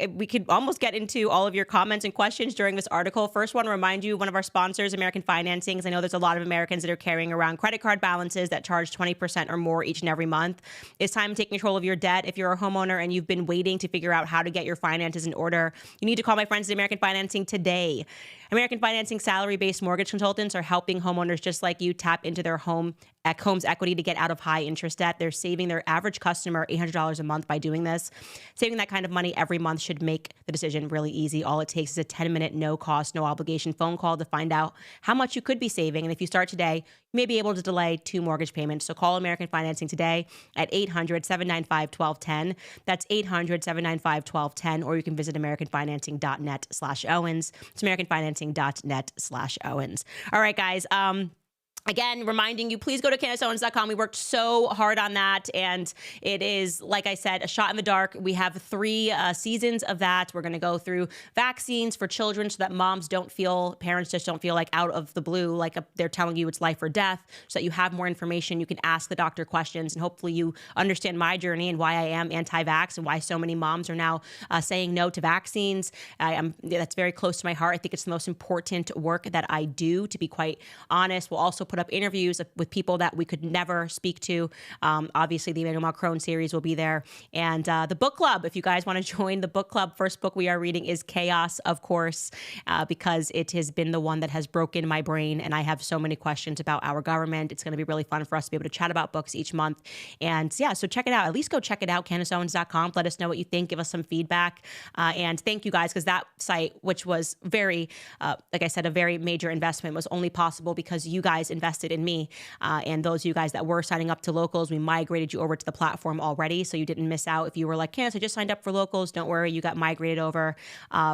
we could almost get into all of your comments and questions during this article. First, want to remind you, one of our sponsors, American Financing, because I know there's a lot of Americans that are carrying around credit card balances that charge 20% or more each and every month. It's time to take control of your debt. If you're a homeowner and you've been waiting to figure out how to get your finances in order, you need to call my friends at American Financing today. American Financing salary-based mortgage consultants are helping homeowners just like you tap into their home's equity to get out of high interest debt. They're saving their average customer $800 a month by doing this. Saving that kind of money every month should make the decision really easy. All it takes is a 10-minute, no-cost, no-obligation phone call to find out how much you could be saving. And if you start today, you may be able to delay 2 mortgage payments. So call American Financing today at 800-795-1210. That's 800-795-1210. Or you can visit americanfinancing.net/Owens. It's americanfinancing.net/Owens. All right, guys. Again, reminding you, please go to CandaceOwens.com. We worked so hard on that, and it is, like I said, a shot in the dark. We have 3 seasons of that. We're going to go through vaccines for children so that parents just don't feel like out of the blue, like they're telling you it's life or death, so that you have more information. You can ask the doctor questions, and hopefully you understand my journey and why I am anti-vax and why so many moms are now saying no to vaccines. That's very close to my heart. I think it's the most important work that I do, to be quite honest. We'll also put up interviews with people that we could never speak to. Obviously, the Emmanuel Macron series will be there. And the book club, if you guys want to join the book club, first book we are reading is Chaos, of course, because it has been the one that has broken my brain. And I have so many questions about our government. It's going to be really fun for us to be able to chat about books each month. And yeah, so check it out. At least go check it out, CandaceOwens.com. Let us know what you think. Give us some feedback. And thank you guys, because that site, which was very, like I said, a very major investment, was only possible because you guys invested in me. And those of you guys that were signing up to Locals, we migrated you over to the platform already, so you didn't miss out. If you were like, Candace, I just signed up for Locals, don't worry, you got migrated over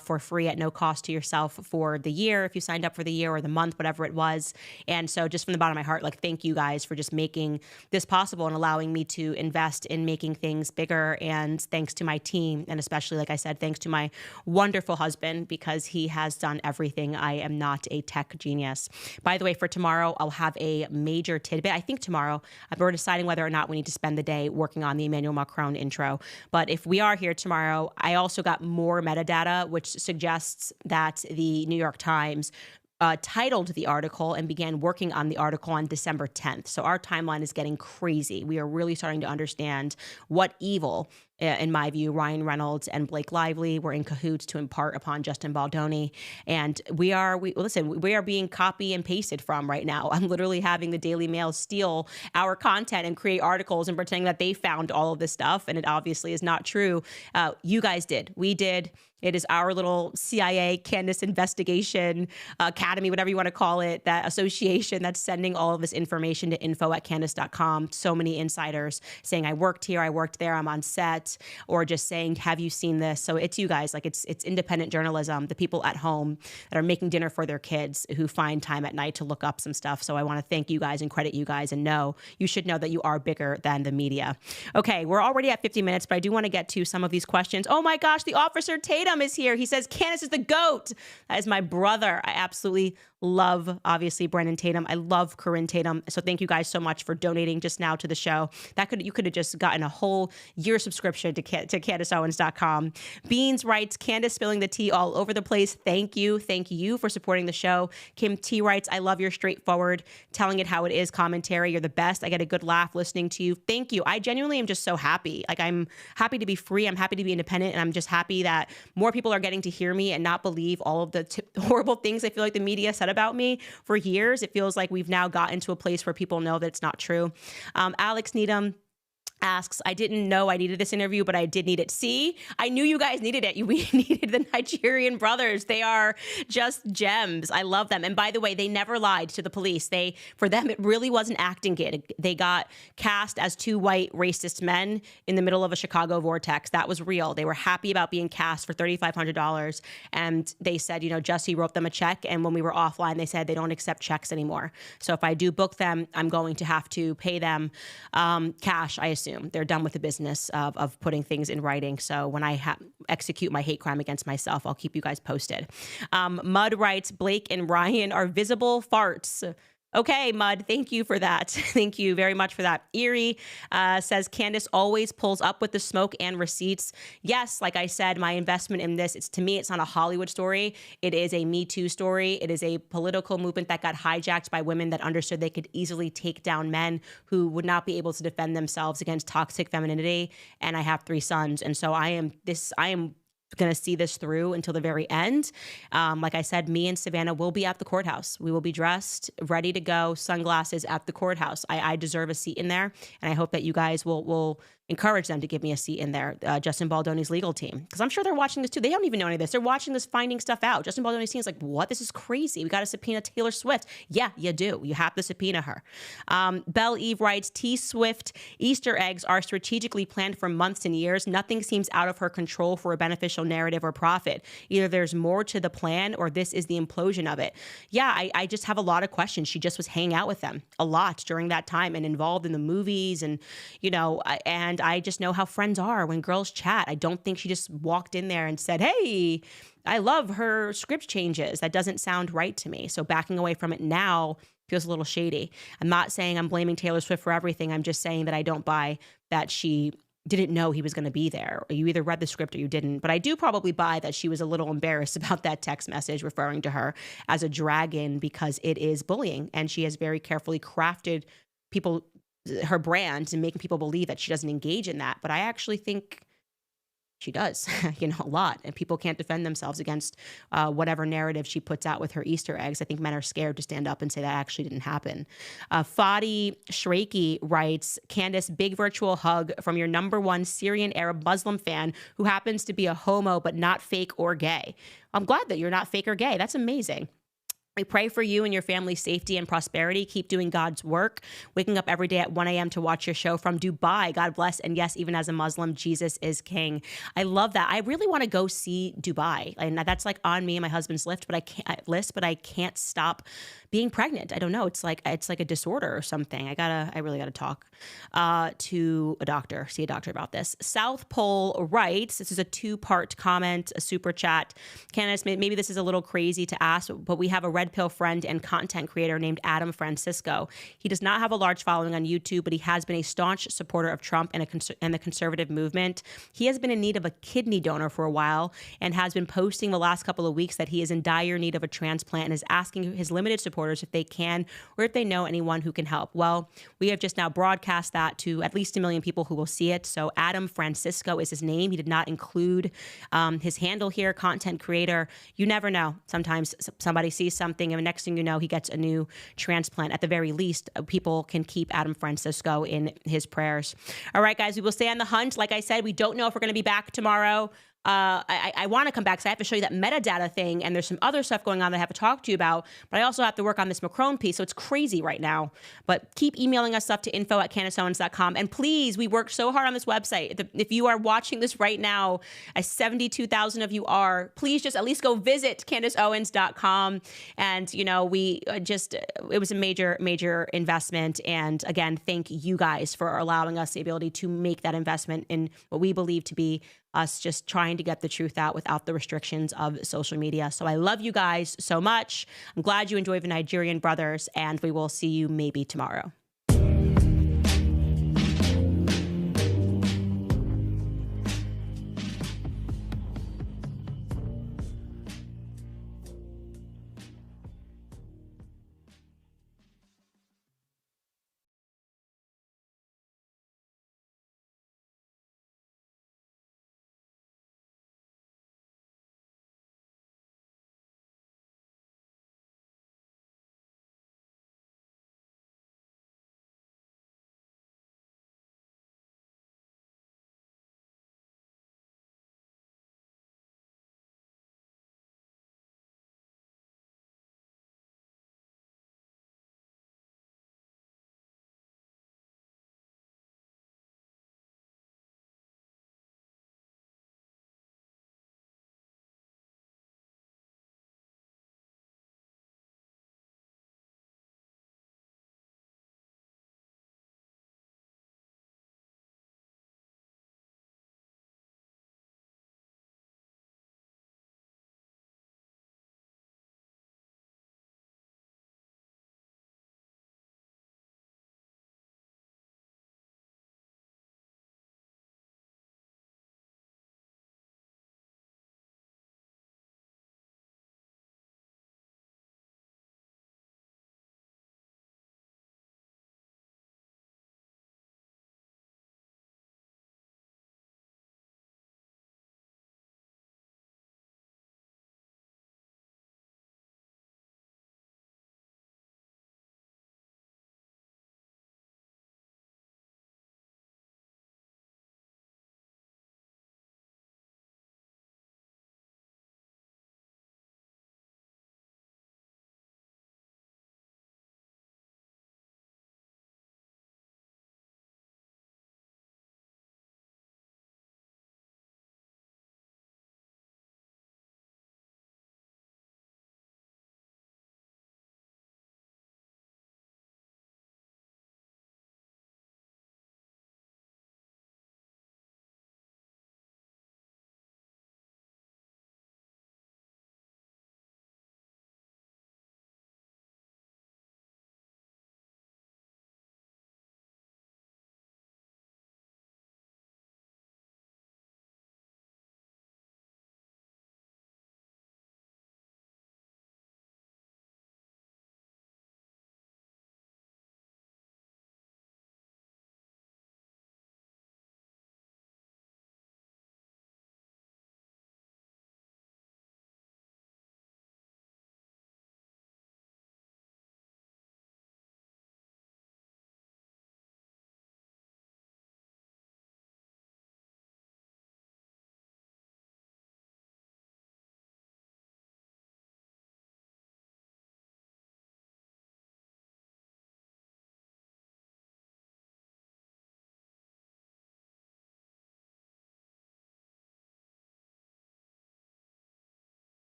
for free at no cost to yourself for the year, if you signed up for the year or the month, whatever it was. And so just from the bottom of my heart, like, thank you guys for just making this possible and allowing me to invest in making things bigger. And thanks to my team, and especially, like I said, thanks to my wonderful husband, because he has done everything. I am not a tech genius. By the way, for tomorrow, I'll have a major tidbit. I think tomorrow, we're deciding whether or not we need to spend the day working on the Emmanuel Macron intro. But if we are here tomorrow, I also got more metadata, which suggests that the New York Times titled the article and began working on the article on December 10th. So our timeline is getting crazy. We are really starting to understand what evil in my view, Ryan Reynolds and Blake Lively were in cahoots to impart upon Justin Baldoni. And we are being copy and pasted from right now. I'm literally having the Daily Mail steal our content and create articles and pretending that they found all of this stuff. And it obviously is not true. You guys did. We did. It is our little CIA Candace Investigation Academy, whatever you want to call it, that association that's sending all of this information to info@candace.com. So many insiders saying, I worked here, I worked there, I'm on set, or just saying, have you seen this? So it's you guys, like it's independent journalism, the people at home that are making dinner for their kids who find time at night to look up some stuff. So I want to thank you guys and credit you guys, and you should know that you are bigger than the media. Okay, we're already at 50 minutes, but I do want to get to some of these questions. Oh my gosh, the Officer Tatum is here. He says, Candace is the GOAT. That is my brother. I absolutely love, obviously, Brennan Tatum. I love Corinne Tatum. So thank you guys so much for donating just now to the show. You could have just gotten a whole year subscription to CandaceOwens.com. Beans writes, Candace spilling the tea all over the place. Thank you. Thank you for supporting the show. Kim T writes, I love your straightforward, telling it how it is commentary. You're the best. I get a good laugh listening to you. Thank you. I genuinely am just so happy. Like, I'm happy to be free. I'm happy to be independent. And I'm just happy that more people are getting to hear me and not believe all of the horrible things I feel like the media said about me for years. It feels like we've now gotten to a place where people know that it's not true. Alex Needham asks, I didn't know I needed this interview, but I did need it. See, I knew you guys needed it. We needed the Nigerian brothers. They are just gems. I love them. And by the way, they never lied to the police. For them, it really was an acting gig. They got cast as two white racist men in the middle of a Chicago vortex. That was real. They were happy about being cast for $3,500. And they said, Jesse wrote them a check. And when we were offline, they said they don't accept checks anymore. So if I do book them, I'm going to have to pay them cash, I assume. They're done with the business of putting things in writing. So when I execute my hate crime against myself, I'll keep you guys posted. Mud writes, Blake and Ryan are visible farts. Okay, Mud, thank you for that. Thank you very much for that. Erie says, Candace always pulls up with the smoke and receipts. Yes, like I said, my investment in this, to me, it's not a Hollywood story. It is a Me Too story. It is a political movement that got hijacked by women that understood they could easily take down men who would not be able to defend themselves against toxic femininity. And I have 3 sons. And so I am going to see this through until the very end. Like I said, me and Savannah will be at the courthouse. We will be dressed, ready to go, sunglasses at the courthouse. I deserve a seat in there, and I hope that you guys will encourage them to give me a seat in there, Justin Baldoni's legal team. Because I'm sure they're watching this too. They don't even know any of this. They're watching this, finding stuff out. Justin Baldoni's team is like, what? This is crazy. We got to subpoena Taylor Swift. Yeah, you do. You have to subpoena her. Belle Eve writes, T Swift Easter eggs are strategically planned for months and years. Nothing seems out of her control for a beneficial narrative or profit. Either there's more to the plan or this is the implosion of it. Yeah, I just have a lot of questions. She just was hanging out with them a lot during that time and involved in the movies and I just know how friends are when girls chat. I don't think she just walked in there and said, hey, I love her script changes. That doesn't sound right to me. So backing away from it now feels a little shady. I'm not saying I'm blaming Taylor Swift for everything. I'm just saying that I don't buy that she didn't know he was going to be there. Or you either read the script or you didn't. But I do probably buy that she was a little embarrassed about that text message referring to her as a dragon because it is bullying. And she has very carefully crafted her brand and making people believe that she doesn't engage in that. But I actually think she does, a lot. And people can't defend themselves against whatever narrative she puts out with her Easter eggs. I think men are scared to stand up and say that actually didn't happen. Fadi Shraki writes, Candace, big virtual hug from your #1 Syrian Arab Muslim fan who happens to be a homo but not fake or gay. I'm glad that you're not fake or gay. That's amazing. We pray for you and your family's safety and prosperity. Keep doing God's work. Waking up every day at 1 a.m. to watch your show from Dubai. God bless. And yes, even as a Muslim, Jesus is king. I love that. I really want to go see Dubai. And that's like on me and my husband's list, but I can't stop being pregnant. I don't know. It's like a disorder or something. I really gotta talk to a doctor, see a doctor about this. South Pole writes, this is a 2-part comment, a super chat. Candace, maybe this is a little crazy to ask, but we have a red pill friend and content creator named Adam Francisco. He does not have a large following on YouTube, but he has been a staunch supporter of Trump and the conservative movement. He has been in need of a kidney donor for a while and has been posting the last couple of weeks that he is in dire need of a transplant and is asking his limited supporters supporters if they can, or if they know anyone who can help. Well, we have just now broadcast that to at least 1 million people who will see it. So Adam Francisco is his name. He did not include his handle here, content creator. You never know. Sometimes somebody sees something and the next thing you know, he gets a new transplant. At the very least, people can keep Adam Francisco in his prayers. All right, guys, we will stay on the hunt. Like I said, we don't know if we're going to be back tomorrow. I want to come back because I have to show you that metadata thing, and there's some other stuff going on that I have to talk to you about, but I also have to work on this Macron piece, so it's crazy right now. But keep emailing us stuff to info@CandaceOwens.com, and please, we worked so hard on this website. If you are watching this right now, as 72,000 of you are, please just at least go visit CandaceOwens.com, and, you know, it was a major, major investment, and again, thank you guys for allowing us the ability to make that investment in what we believe to be us just trying to get the truth out without the restrictions of social media. So I love you guys so much. I'm glad you enjoyed the Nigerian brothers, and we will see you maybe tomorrow.